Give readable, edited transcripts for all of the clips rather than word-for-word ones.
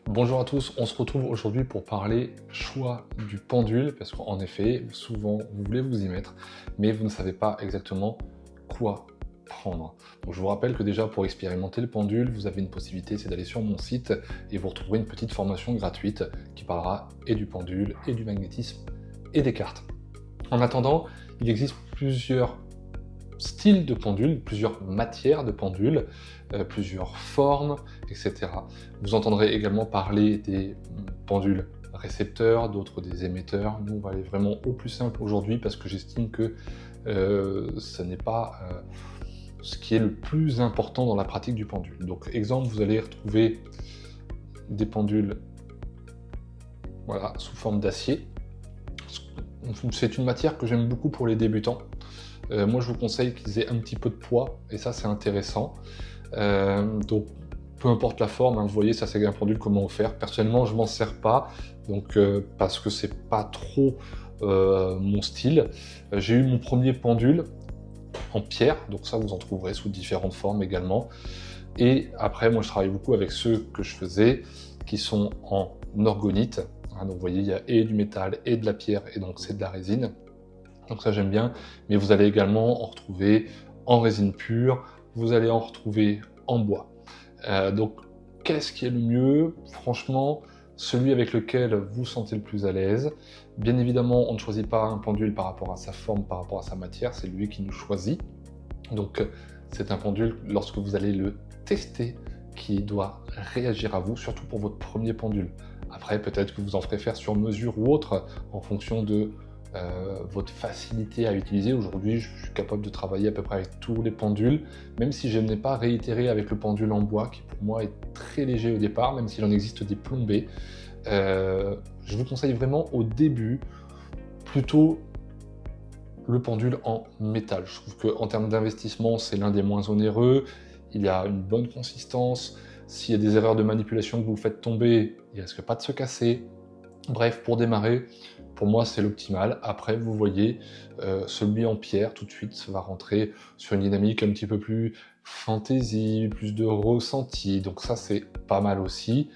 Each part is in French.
Bonjour à tous, on se retrouve aujourd'hui pour parler choix du pendule, parce qu'en effet, souvent vous voulez vous y mettre, mais vous ne savez pas exactement quoi prendre. Donc je vous rappelle que déjà pour expérimenter le pendule, vous avez une possibilité, c'est d'aller sur mon site et vous retrouverez une petite formation gratuite qui parlera et du pendule, et du magnétisme, et des cartes. En attendant, il existe plusieurs styles de pendules, plusieurs matières de pendules, plusieurs formes, etc. Vous entendrez également parler des pendules récepteurs, d'autres des émetteurs. Nous, on va aller vraiment au plus simple aujourd'hui parce que j'estime que ce n'est pas ce qui est le plus important dans la pratique du pendule. Donc, exemple, vous allez retrouver des pendules voilà, sous forme d'acier. C'est une matière que j'aime beaucoup pour les débutants. Moi, je vous conseille qu'ils aient un petit peu de poids, et ça, c'est intéressant. Donc, peu importe la forme, hein, vous voyez, ça, c'est un pendule comment faire. Personnellement, je m'en sers pas, donc parce que c'est pas trop mon style. J'ai eu mon premier pendule en pierre, donc ça, vous en trouverez sous différentes formes également. Et après, moi, je travaille beaucoup avec ceux que je faisais, qui sont en orgonite. Hein, donc, vous voyez, il y a et du métal et de la pierre, et donc c'est de la résine. Donc ça j'aime bien, mais vous allez également en retrouver en résine pure, vous allez en retrouver en bois. Donc qu'est-ce qui est le mieux? Franchement, celui avec lequel vous vous sentez le plus à l'aise. Bien évidemment, on ne choisit pas un pendule par rapport à sa forme, par rapport à sa matière, c'est lui qui nous choisit. Donc c'est un pendule, lorsque vous allez le tester, qui doit réagir à vous, surtout pour votre premier pendule. Après, peut-être que vous en ferez faire sur mesure ou autre, en fonction de votre facilité à utiliser. Aujourd'hui, je suis capable de travailler à peu près avec tous les pendules, même si je n'ai pas réitéré avec le pendule en bois, qui pour moi est très léger au départ, même s'il en existe des plombés. Je vous conseille vraiment au début, plutôt le pendule en métal. Je trouve qu'en termes d'investissement, c'est l'un des moins onéreux, il y a une bonne consistance, s'il y a des erreurs de manipulation que vous faites tomber, il ne risque pas de se casser. Bref, pour démarrer, pour moi, c'est l'optimal. Après, vous voyez, celui en pierre, tout de suite, va rentrer sur une dynamique un petit peu plus fantaisie, plus de ressenti. Donc ça, c'est pas mal aussi.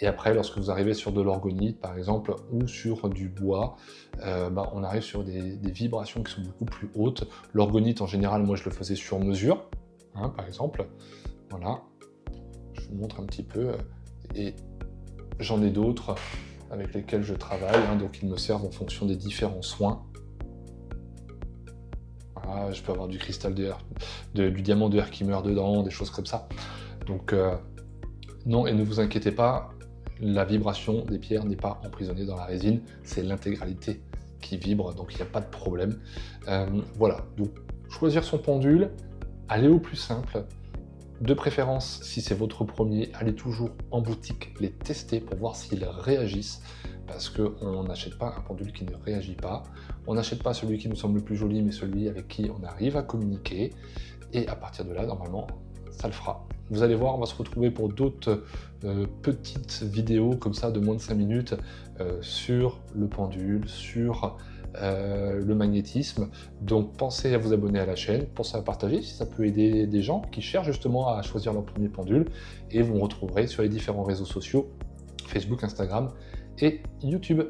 Et après, lorsque vous arrivez sur de l'orgonite, par exemple, ou sur du bois, on arrive sur des vibrations qui sont beaucoup plus hautes. L'orgonite, en général, moi, je le faisais sur mesure, hein, par exemple. Voilà. Je vous montre un petit peu. Et j'en ai d'autres avec lesquels je travaille, hein, donc ils me servent en fonction des différents soins. Voilà, je peux avoir du cristal du diamant de Herkimer dedans, des choses comme ça. Donc non, et ne vous inquiétez pas, la vibration des pierres n'est pas emprisonnée dans la résine, c'est l'intégralité qui vibre, donc il n'y a pas de problème. Voilà, donc choisir son pendule, aller au plus simple. De préférence, si c'est votre premier, allez toujours en boutique les tester pour voir s'ils réagissent, parce qu'on n'achète pas un pendule qui ne réagit pas, on n'achète pas celui qui nous semble le plus joli, mais celui avec qui on arrive à communiquer, et à partir de là, normalement, ça le fera. Vous allez voir, on va se retrouver pour d'autres petites vidéos comme ça de moins de 5 minutes sur le pendule, sur le magnétisme. Donc pensez à vous abonner à la chaîne, pensez à partager si ça peut aider des gens qui cherchent justement à choisir leur premier pendule, et vous me retrouverez sur les différents réseaux sociaux, Facebook, Instagram et YouTube.